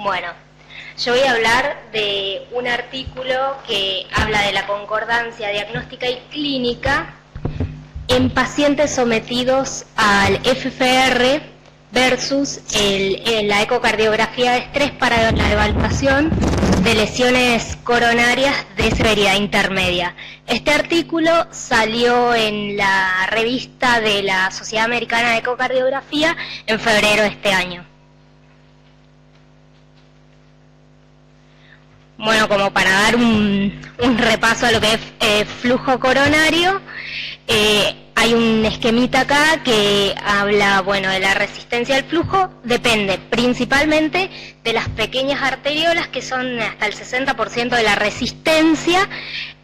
Bueno, yo voy a hablar de un artículo que habla de la concordancia diagnóstica y clínica en pacientes sometidos al FFR versus la ecocardiografía de estrés para la evaluación de lesiones coronarias de severidad intermedia. Este artículo salió en la revista de la Sociedad Americana de Ecocardiografía en febrero de este año. Bueno, como para dar un repaso a lo que es flujo coronario, hay un esquemita acá que habla, bueno, de la resistencia al flujo. Depende principalmente de las pequeñas arteriolas, que son hasta el 60% de la resistencia,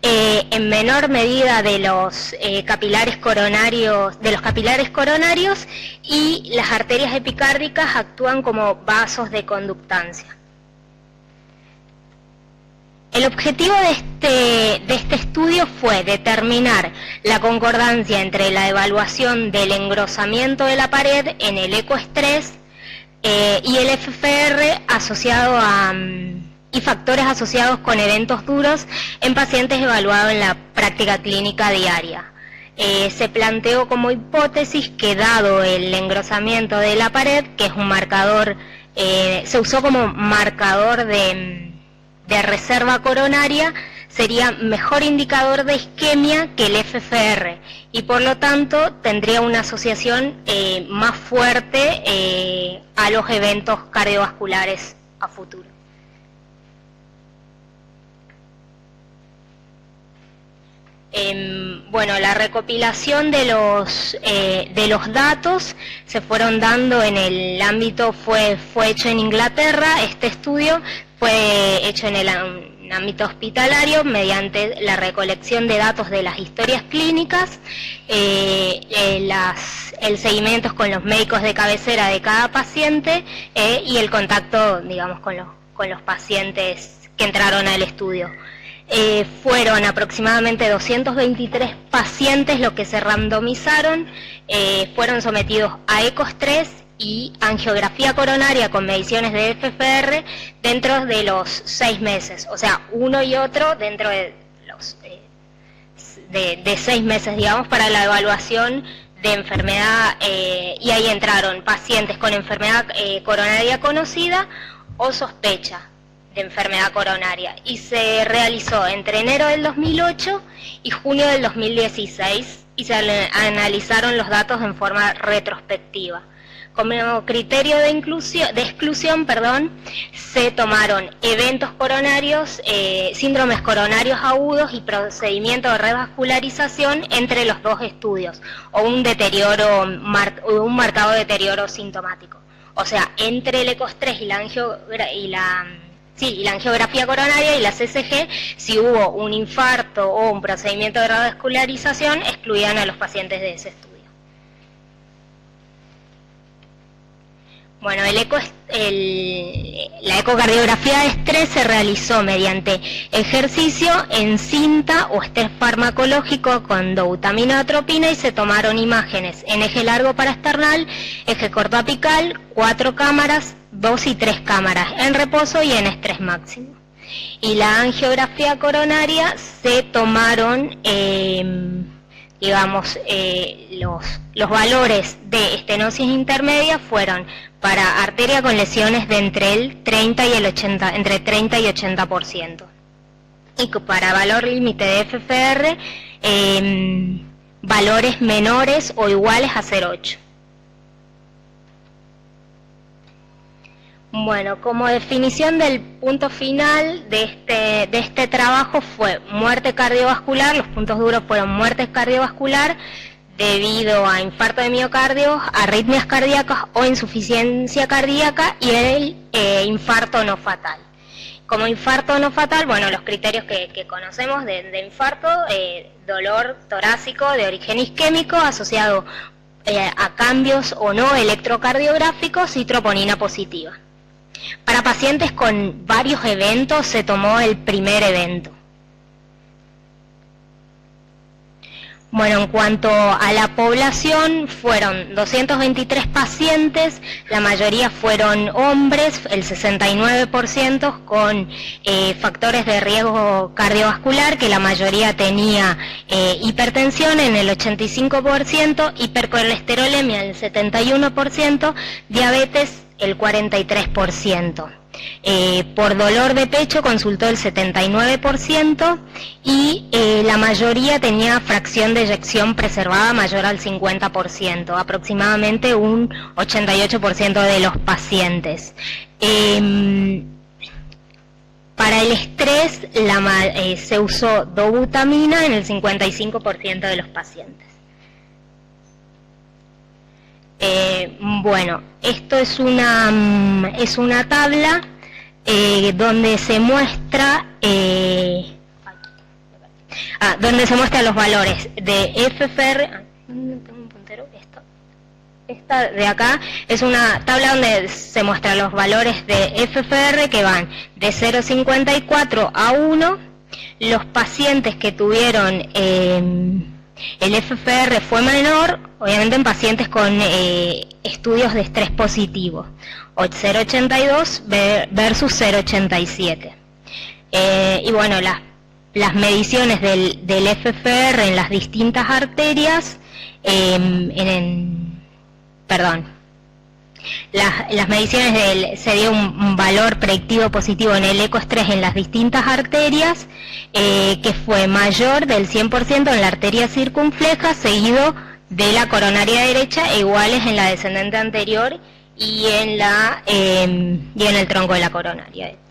en menor medida de los capilares coronarios, y las arterias epicárdicas actúan como vasos de conductancia. El objetivo de este estudio fue determinar la concordancia entre la evaluación del engrosamiento de la pared en el ecoestrés y el FFR asociado y factores asociados con eventos duros en pacientes evaluados en la práctica clínica diaria. Se planteó como hipótesis que, dado el engrosamiento de la pared, que es un marcador, se usó como marcador de reserva coronaria, sería mejor indicador de isquemia que el FFR y por lo tanto tendría una asociación más fuerte a los eventos cardiovasculares a futuro. Bueno, la recopilación de los datos se fueron dando en el ámbito, fue hecho en Inglaterra. Este estudio fue hecho en el ámbito hospitalario mediante la recolección de datos de las historias clínicas, el seguimiento con los médicos de cabecera de cada paciente y el contacto, digamos, con los pacientes que entraron al estudio. Fueron aproximadamente 223 pacientes los que se randomizaron, fueron sometidos a ecoestrés y angiografía coronaria con mediciones de FFR dentro de los 6 meses, o sea, uno y otro dentro de los de 6 meses, digamos, para la evaluación de enfermedad, y ahí entraron pacientes con enfermedad coronaria conocida o sospecha de enfermedad coronaria, y se realizó entre enero del 2008 y junio del 2016 y se analizaron los datos en forma retrospectiva. Como criterio de exclusión, se tomaron eventos coronarios, síndromes coronarios agudos y procedimiento de revascularización entre los dos estudios, o un marcado deterioro sintomático. O sea, entre el ecoestrés y la angiografía coronaria y la CCG, si hubo un infarto o un procedimiento de revascularización, excluían a los pacientes de ese estudio. Bueno, la ecocardiografía de estrés se realizó mediante ejercicio en cinta o estrés farmacológico con dobutamina-atropina y se tomaron imágenes en eje largo paraesternal, eje corto apical, 4 cámaras, 2 y 3 cámaras en reposo y en estrés máximo. Y la angiografía coronaria se tomaron, los valores de estenosis intermedia fueron para arteria con lesiones de entre 30 y 80%. Y para valor límite de FFR, valores menores o iguales a 0,8. Bueno, como definición del punto final de este trabajo fue muerte cardiovascular. Los puntos duros fueron muerte cardiovascular debido a infarto de miocardio, arritmias cardíacas o insuficiencia cardíaca, y el infarto no fatal. Como infarto no fatal, bueno, los criterios que conocemos de infarto, dolor torácico de origen isquémico asociado a cambios o no electrocardiográficos y troponina positiva. Para pacientes con varios eventos se tomó el primer evento. Bueno, en cuanto a la población, fueron 223 pacientes, la mayoría fueron hombres, el 69%, con factores de riesgo cardiovascular, que la mayoría tenía hipertensión en el 85%, hipercolesterolemia el 71%, diabetes el 43%. Por dolor de pecho consultó el 79% y la mayoría tenía fracción de eyección preservada mayor al 50%, aproximadamente un 88% de los pacientes. Para el estrés se usó dobutamina en el 55% de los pacientes. Bueno, esto es una tabla donde se muestra los valores de FFR. Tengo un puntero. Esta de acá es una tabla donde se muestran los valores de FFR que van de 0,54 a 1. Los pacientes que tuvieron el FFR fue menor, obviamente en pacientes con estudios de estrés positivo, 0,82 versus 0,87. Y bueno, las mediciones del FFR en las distintas arterias, las mediciones se dio un valor predictivo positivo en el ecoestrés en las distintas arterias, que fue mayor del 100% en la arteria circunfleja, seguido de la coronaria derecha, e iguales en la descendente anterior y en el tronco de la coronaria derecha.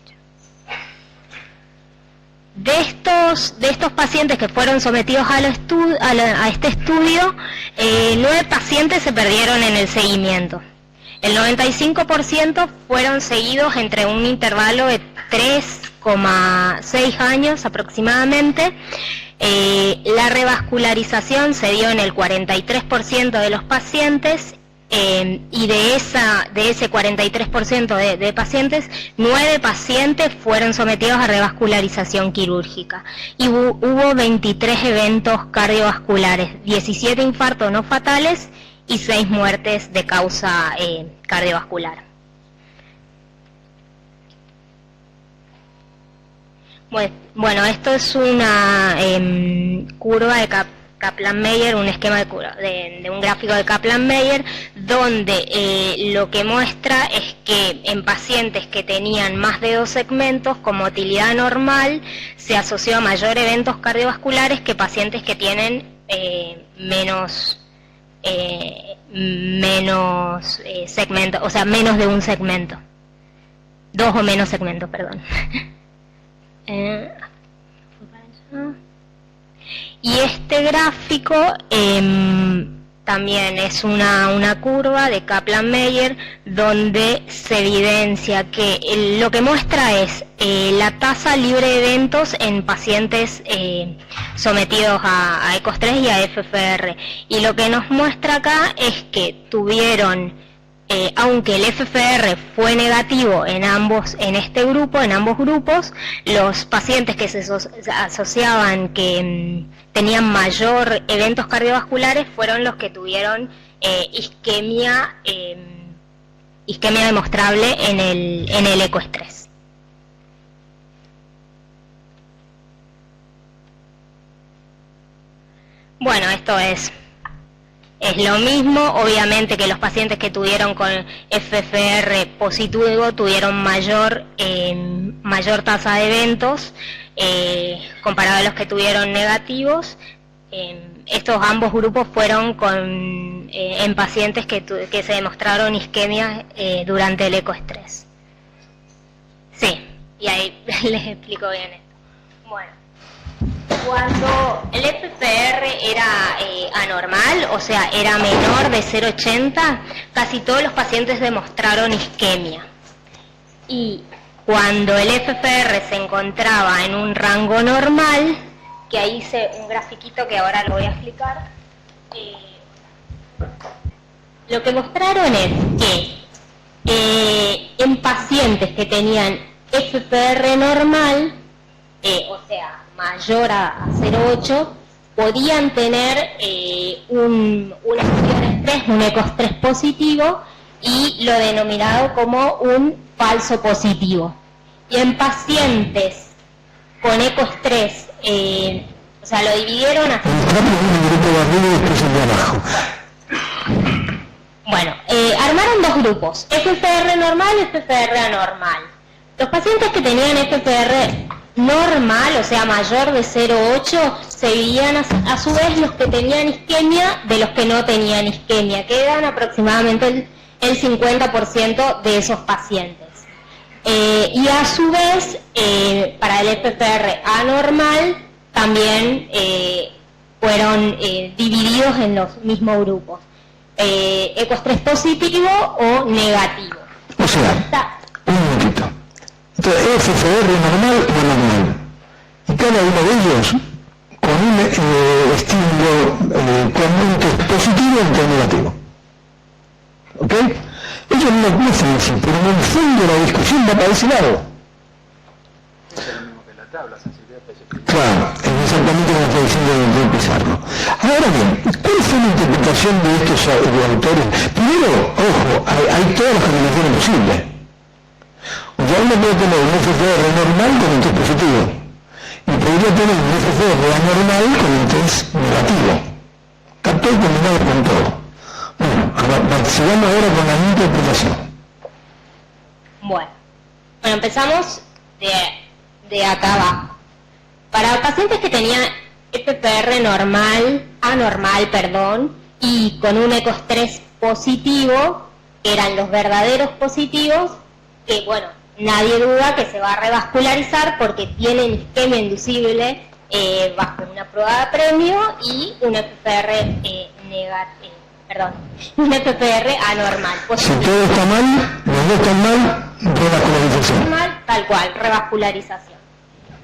De estos pacientes que fueron sometidos a este estudio, 9 pacientes se perdieron en el seguimiento. El 95% fueron seguidos entre un intervalo de 3,6 años aproximadamente. La revascularización se dio en el 43% de los pacientes, y de ese 43% de pacientes, 9 pacientes fueron sometidos a revascularización quirúrgica. Y hubo 23 eventos cardiovasculares, 17 infartos no fatales y 6 muertes de causa cardiovascular. Bueno, esto es una curva de Kaplan-Meier, un esquema de un gráfico de Kaplan-Meier, donde lo que muestra es que en pacientes que tenían más de 2 segmentos con motilidad normal se asoció a mayor eventos cardiovasculares que pacientes que tienen menos segmentos, o sea, menos de un segmento. 2 o menos segmentos, perdón. Y este gráfico también es una curva de Kaplan-Meier donde se evidencia que lo que muestra es la tasa libre de eventos en pacientes sometidos a ecoestrés y a FFR. Y lo que nos muestra acá es que tuvieron, aunque el FFR fue negativo en ambos grupos, los pacientes que se asociaban que tenían mayor eventos cardiovasculares fueron los que tuvieron isquemia demostrable en el ecoestrés. Bueno, esto es lo mismo, obviamente que los pacientes que tuvieron con FFR positivo tuvieron mayor tasa de eventos comparado a los que tuvieron negativos. Estos ambos grupos fueron en pacientes que se demostraron isquemia durante el ecoestrés. Sí, y ahí les explico bien esto. Bueno. Cuando el FFR era anormal, o sea, era menor de 0,80, casi todos los pacientes demostraron isquemia. Y cuando el FFR se encontraba en un rango normal, que ahí hice un grafiquito que ahora lo voy a explicar, lo que mostraron es que en pacientes que tenían FFR normal, o sea, mayor a 0,8, podían tener un estudio de estrés, un ecoestrés positivo, y lo denominado como un falso positivo. Y en pacientes con ecoestrés, o sea, lo dividieron así. Bueno, armaron dos grupos, FFR normal y FFR anormal. Los pacientes que tenían FFR normal, o sea, mayor de 0,8, se dividían a su vez los que tenían isquemia de los que no tenían isquemia, que eran aproximadamente el 50% de esos pacientes. Y a su vez, para el FFR anormal, también fueron divididos en los mismos grupos. Ecoestrés positivo o negativo. O sea, un momentito. Entonces, FFR normal o anormal. Y cada uno de ellos con un estímulo con un test positivo y un test negativo. ¿Ok? Ellos no lo piensan así, pero en el fondo la discusión va para ese lado. Es lo mismo que la tabla, sensibilidad específica. Claro, es exactamente como está diciendo el Pizarro. Ahora bien, ¿cuál fue la interpretación de estos autores? Primero, ojo, hay todas las combinaciones posibles. O sea, uno puede tener un FFR normal con un test positivo. Y podría tener un FFR anormal con un test negativo. Está todo combinado con todo. Bueno, sigamos ahora con la interpretación. Bueno, empezamos de acá abajo. Para pacientes que tenían FFR anormal, y con un ecoestrés positivo, que eran los verdaderos positivos, que bueno, nadie duda que se va a revascularizar porque tienen isquemia inducible bajo una prueba de premio y un FFR un FFR anormal. Si todo está mal, los dos están mal, revascularización. Mal, tal cual, revascularización.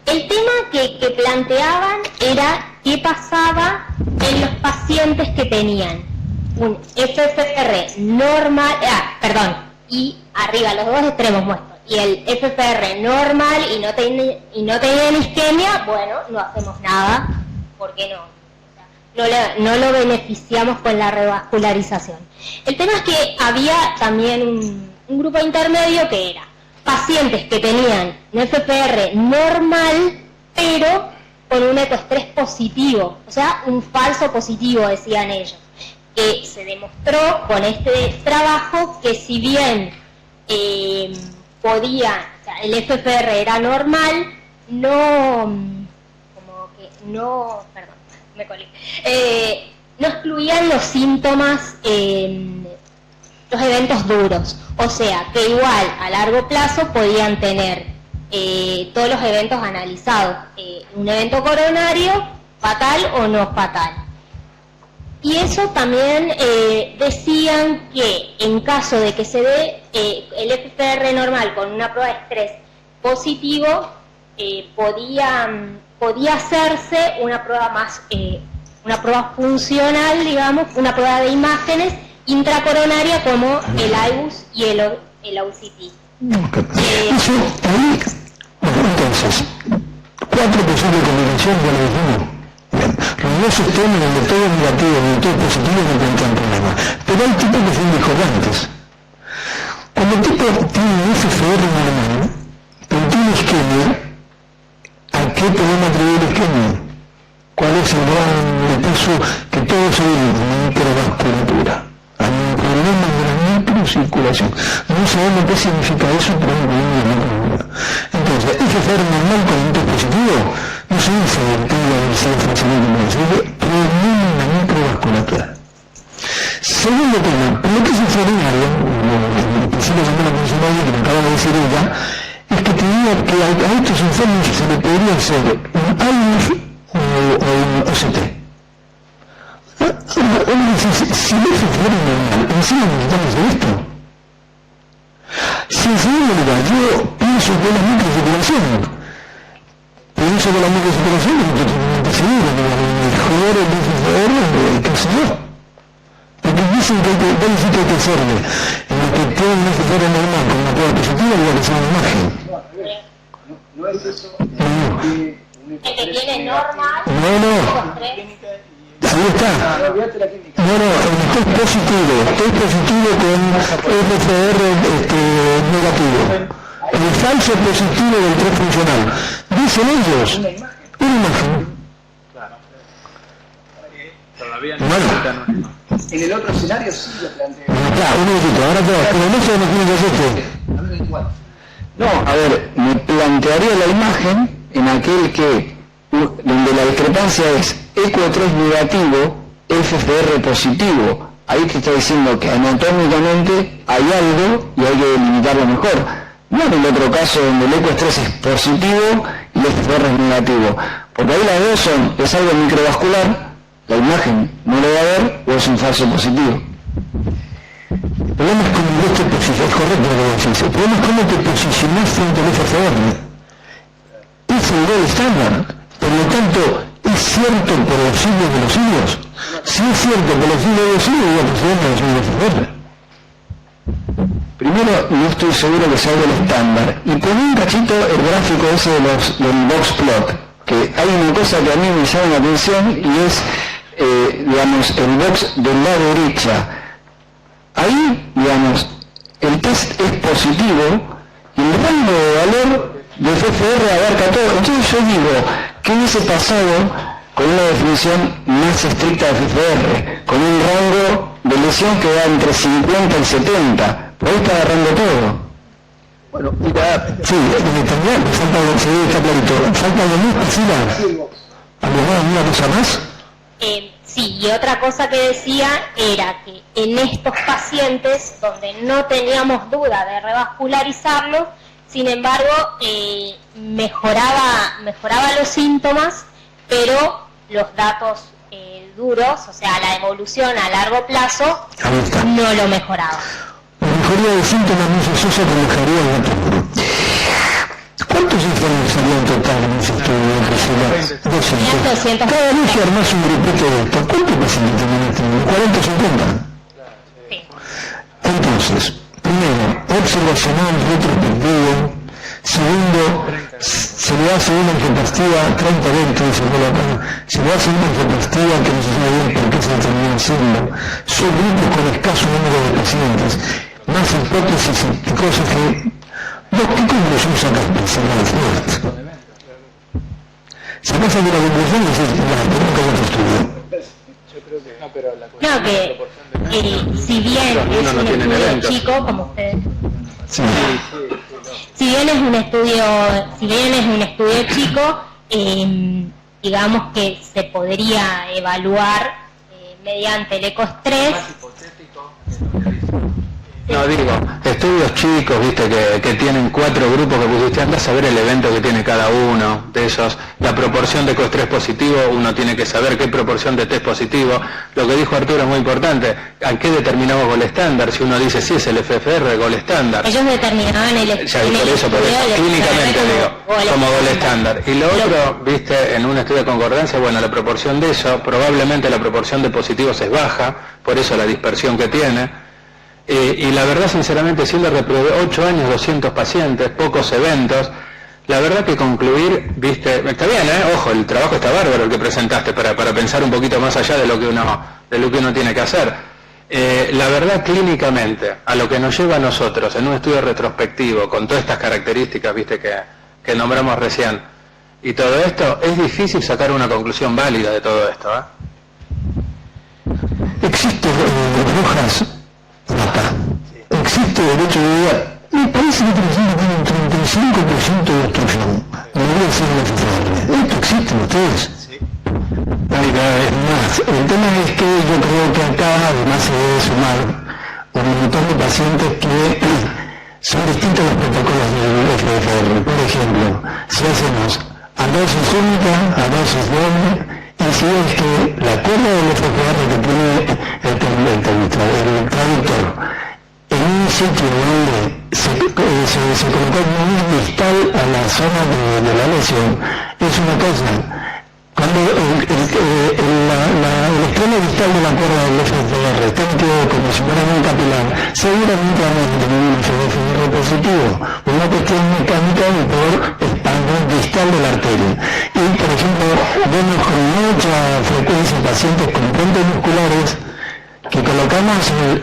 El tema que planteaban era qué pasaba en los pacientes que tenían un FFR normal, y arriba, los dos extremos muestros, y el FFR normal y no tenían isquemia, bueno, no hacemos nada, porque no lo beneficiamos con la revascularización. El tema es que había también un grupo intermedio que era pacientes que tenían un FFR normal, pero con un ecoestrés positivo, o sea, un falso positivo, decían ellos, que se demostró con este trabajo que si bien el FFR era normal, no excluían los síntomas, los eventos duros, o sea, que igual a largo plazo podían tener todos los eventos analizados, un evento coronario fatal o no fatal. Y eso también decían que en caso de que se dé el FFR normal con una prueba de estrés positivo, podía hacerse una prueba más, una prueba funcional, digamos, una prueba de imágenes intracoronaria como el IBUS y el OCT. Entonces, 4 posibles combinaciones de lo mismo. Bien, los dos sistemas donde todo es negativo y todo es positivo no tendrán problema. Pero hay tipos que son discordantes. Cuando el tipo tiene un FFR normal, pero tiene isquemia, ¿a qué podemos atribuir isquemia? ¿Cuál es el gran peso que todo se debe a microvasculatura? A un problema de la microcirculación. No sabemos qué significa eso, pero es un problema de la microvasculatura. Entonces, FFR normal con un test positivo no se dice que la velocidad funcional como se dice problema de la microvasculatura. Segundo tema, lo que es extraordinario, lo que sí lo llamó la funcionaria que me acaba de decir ella, es que te diga que a estos enfermos se le podría hacer un IMF o un OCT. Si el FFR normal, encima necesitamos hacer esto. Si en segundo lugar yo pienso que la microcirculación, pienso que la microcirculación es totalmente seguro, que el mejor el FFR, qué sé yo. Porque dicen que hay que hacerle en lo que tiene un FFR normal con una prueba positiva y la que sea una imagen. No es eso, es que un El que tiene normal. No. Ahí está. No, el test positivo con FFR negativo. El falso positivo del test funcional. Dicen ellos, una imagen. Todavía no necesitan una imagen. En el otro escenario sí lo planteo. Claro, un minutito, ahora pero en eso no tiene que hacer No, a ver, me plantearía la imagen en aquel que, donde la discrepancia es ECO3 negativo, FFR positivo. Ahí te está diciendo que anatómicamente hay algo y hay que delimitarlo mejor. No en el otro caso donde el ECO3 es positivo y el FFR es negativo. Porque ahí las dos son, es algo microvascular, la imagen no lo va a ver o es un falso positivo. El problema es cómo vos te posicionás, es correcto lo que decís, el problema es cómo te posicionás frente al FFR. Es el gol estándar, por lo tanto, ¿es cierto por los siglos de los siglos? Si es cierto por los siglos de los siglos, voy a proceder a los FFR. Primero, no estoy seguro que sea algo el estándar. Y poné un cachito el gráfico ese del box plot, que hay una cosa que a mí me llama la atención y es, digamos, el box del lado derecha. Ahí, digamos, el test es positivo y el rango de valor de FFR abarca todo. Entonces yo digo, ¿qué hubiese pasado con una definición más estricta de FFR? Con un rango de lesión que va entre 50 y 70. Por ahí está agarrando todo. Bueno, mira, sí, también falta algo, sí, está clarito. Falta algo más, Priscila. ¿Alguna cosa más? Sí, y otra cosa que decía era que en estos pacientes donde no teníamos duda de revascularizarlos, sin embargo, mejoraba los síntomas, pero los datos duros, o sea, la evolución a largo plazo, no lo mejoraba. La mejoría de síntomas no se asocia con mejoría de datos duros. ¿Cuántos informes había en total en ese estudio, Priscila? 200. Cada vez que armás un grupito de esto, ¿cuántos pacientes tienen este estudio? ¿40 o 50? Sí. Entonces, primero, observacional retrospectivo. Segundo, se le hace una angioplastia 30-20, se le hace una angioplastia que no se sabe bien por qué se determinó haciendo. Son grupos con escaso número de pacientes, más hipótesis y cosas que... ¿Qué conclusión sacas para esto? Sacas de la conclusión y dices, tengo que hacer otro estudio. Yo creo que no, pero la No, que si bien es un estudio chico, como ustedes... Sí. Si bien es un estudio chico, digamos que se podría evaluar mediante el ECOS-3. No, digo, estudios chicos, viste, que tienen 4 grupos que pusiste, andás a ver el evento que tiene cada uno de esos, la proporción de COS3 positivo, uno tiene que saber qué proporción de test positivo. Lo que dijo Arturo es muy importante, ¿a qué determinamos gol estándar? Si uno dice, sí, es el FFR, gol estándar. Ellos determinaban clínicamente digo, como gol estándar. Y lo otro, viste, en un estudio de concordancia, bueno, la proporción de eso, probablemente la proporción de positivos es baja, por eso la dispersión que tiene. Y la verdad, sinceramente, siendo reprobé 8 años, 200 pacientes, pocos eventos, la verdad que concluir, viste, está bien, ojo, el trabajo está bárbaro el que presentaste para pensar un poquito más allá de lo que uno tiene que hacer. La verdad, clínicamente, a lo que nos lleva a nosotros en un estudio retrospectivo, con todas estas características, viste, que nombramos recién, y todo esto, es difícil sacar una conclusión válida de todo esto, Existe, Rojas, existe derecho de vida. Me parece que tiene un 35% de obstrucción. Debería ser la FFR. ¿Esto existe en ustedes? Sí. Hay cada vez más. El tema es que yo creo que acá además se debe sumar un montón de pacientes que son distintos los protocolos del FFR. Por ejemplo, si hacemos a dosis única, a dosis doble, y si es que la curva del FFR que tiene el traductor en un sitio donde se colocó muy distal a la zona de la lesión, es una cosa. Cuando el extremo distal de la curva del FFR está metido como si fuera un capilar seguramente vamos a tener un FFR positivo, una cuestión mecánica de poder expandir distal de la arteria. Y, por ejemplo, vemos con mucha frecuencia pacientes con puentes musculares que colocamos el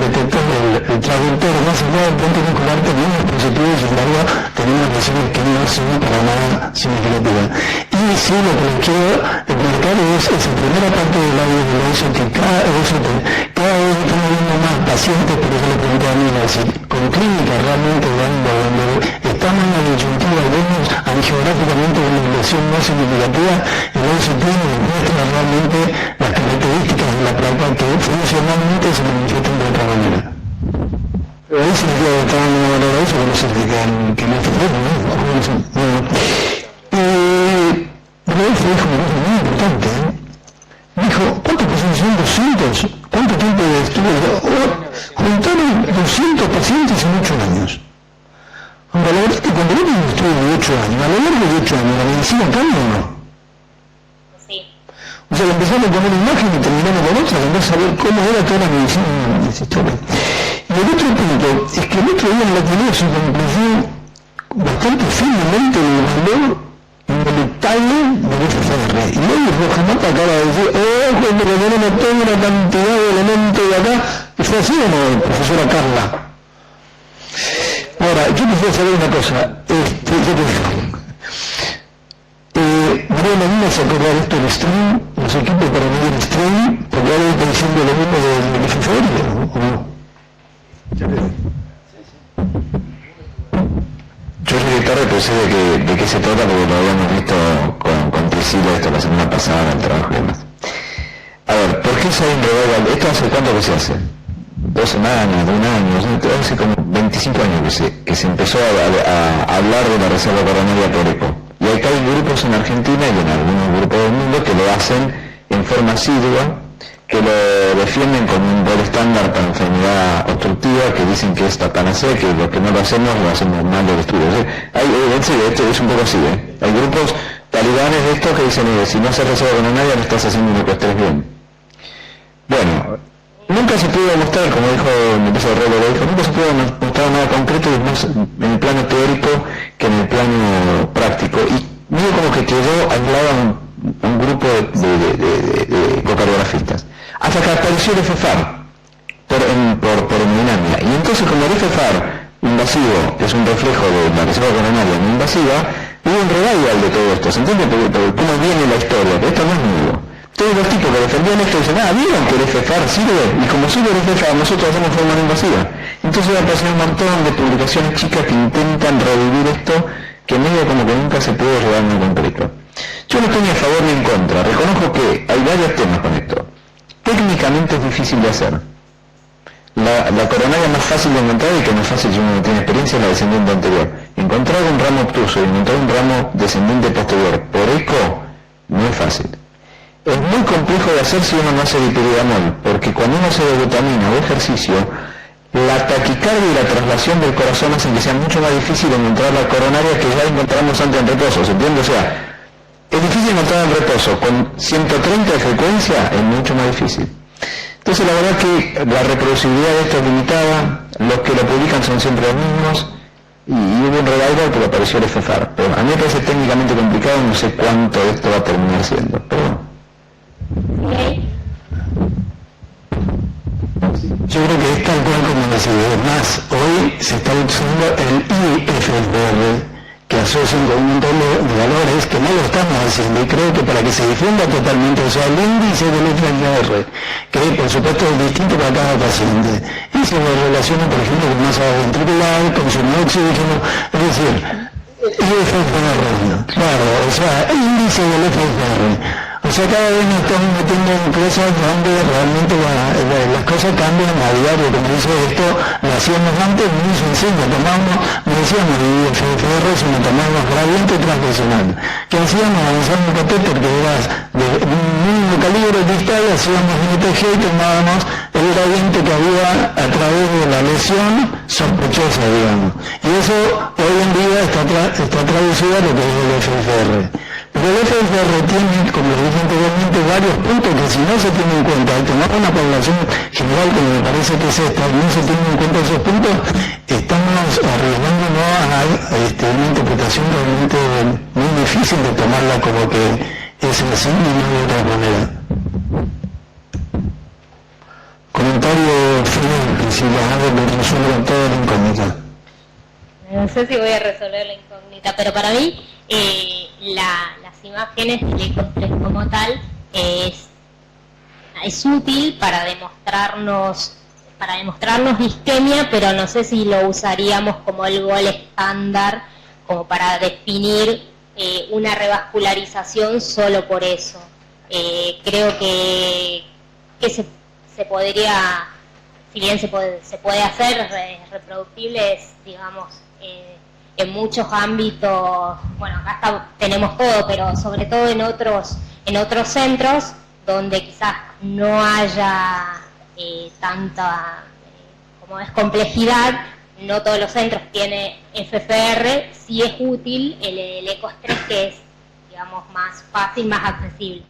detector, el traductor más allá del puente muscular, tenemos positivos y luego tenemos lesiones que no son para nada significativas. Y sí, lo que les quiero marcar es esa primera parte del labio del oso, que cada vez estamos viendo más pacientes, por eso le pregunté a mí, con clínica realmente donde estamos en la disyuntiva, vemos angiográficamente una lesión no significativa, el oso tiene y muestra realmente las características de la placa que funcionalmente se manifiestan de otra manera. Pero ahí significa que estaban en una manera eso, que no significa que no fue, ¿no? Rodolfo dijo una cosa muy importante, ¿eh? Dijo, ¿cuántos pacientes son 200? ¿Cuánto tiempo de estudio? Juntaron 200 pacientes en 8 años. Ahora, la verdad es que cuando uno tiene un estudio de 8 años, a lo largo de 8 años, ¿la medicina cambia o no? Sí. O sea, empezamos con una imagen y terminamos con otra, andar a saber cómo era toda la medicina en esa historia. Y el otro punto es que el otro día en la tenía su conclusión bastante firmemente en el valor ineluctable del FFR. Y hoy Roja Mata acaba de decir, cuando le tenemos toda una cantidad de elementos de acá, y fue así o no, profesora Carla. Ahora, yo quisiera saber una cosa, yo te digo, Mariana, ¿no se acordar esto del stream, los equipos para medir el stream, porque ahora está diciendo lo mismo del FFR, ¿o no? Yo llegué tarde, pero sé de qué se trata porque lo habíamos visto con Priscila esto la semana pasada en el trabajo y demás. A ver, ¿por qué se ha revival? ¿Esto hace cuánto que se hace? 2 semanas, 1 año, hace como 25 años que se empezó a hablar de la reserva coronaria por ECO. Y acá hay grupos en Argentina y en algunos grupos del mundo que lo hacen en forma asidua, que lo defienden como un gol estándar para enfermedad obstructiva, que dicen que es panacea, que los que no lo hacemos mal del estudio. Esto es un poco así, ¿eh? Hay grupos talibanes de estos que dicen, si no haces reserva coronaria no estás haciendo un ecoestrés bien. Bueno, nunca se pudo demostrar, como dijo mi profesor Rolo, lo dijo, nunca se pudo demostrar nada concreto y más en el plano teórico que en el plano práctico. Y medio como que quedó aislado un grupo de ecocardiografistas. Hasta que apareció el FFAR por hemodinamia. Y entonces como el FFAR invasivo, que es un reflejo de la reserva coronaria no invasiva, hubo un revival de todo esto. ¿Se entiende? Porque cómo viene la historia, pero esto no es nuevo. Todos los tipos que defendían esto dicen, vieron que el FFAR sirve, y como sirve el FFAR, nosotros hacemos forma no invasiva. Entonces va a pasar un montón de publicaciones chicas que intentan revivir esto, que medio como que nunca se puede llevar en concreto. Yo no estoy ni a favor ni en contra, reconozco que hay varios temas con esto. Técnicamente es difícil de hacer. La coronaria más fácil de encontrar y que no es fácil si uno no tiene experiencia es la descendiente anterior. Encontrar un ramo obtuso y encontrar un ramo descendiente posterior por eco no es fácil. Es muy complejo de hacer si uno no hace dipyridamol, porque cuando uno hace glutamina o ejercicio, la taquicardia y la traslación del corazón hacen que sea mucho más difícil encontrar la coronaria que ya encontramos antes en reposo, ¿se entiende? O sea, es difícil encontrar en reposo, con 130 de frecuencia es mucho más difícil. Entonces la verdad que la reproducibilidad de esto es limitada, los que lo publican son siempre los mismos, y hubo un revival porque apareció el FFAR. Pero a mí me parece técnicamente complicado, no sé cuánto de esto va a terminar siendo, pero bueno. Yo creo que es tal cual como decía, más hoy se está usando el IFFR, que asocian con un montón de valores que no lo estamos haciendo, y creo que para que se difunda totalmente, o sea, el índice del FFR, que por supuesto es distinto para cada paciente, y se relaciona, por ejemplo, con masa ventricular, consumo de oxígeno, es decir, IFFR, claro, o sea, el índice del FFR. O sea, cada vez nos estamos metiendo en cosas donde realmente las cosas cambian a diario. Como dice esto, lo hacíamos antes muy sencillo. Me decíamos el FFR, si no tomábamos gradiente transversal. ¿Qué hacíamos? Avanzamos un catéter que era de un mínimo calibre distal, hacíamos un ETG y tomábamos el gradiente que había a través de la lesión sospechosa, digamos. Y eso hoy en día está traducido a lo que es el FFR. Pero el FFR tiene, como lo dije anteriormente, varios puntos que si no se tienen en cuenta, al tomar una población general, como me parece que es esta, no se tienen en cuenta esos puntos, estamos arriesgándonos a una interpretación realmente muy difícil de tomarla como que es así y no de otra manera. Comentario final, que si las hago me resuelven toda la incógnita. No sé si voy a resolver la incógnita, pero para mí las imágenes del ECOS-3 como tal es útil para demostrarnos isquemia, pero no sé si lo usaríamos como el gol estándar, como para definir una revascularización solo por eso. Creo que se podría, si bien se puede hacer, reproductible, digamos, en muchos ámbitos. Bueno, acá tenemos todo, pero sobre todo en otros centros donde quizás no haya tanta como es complejidad. No todos los centros tienen FFR, sí es útil el ECOS-3, que es, digamos, más fácil, más accesible.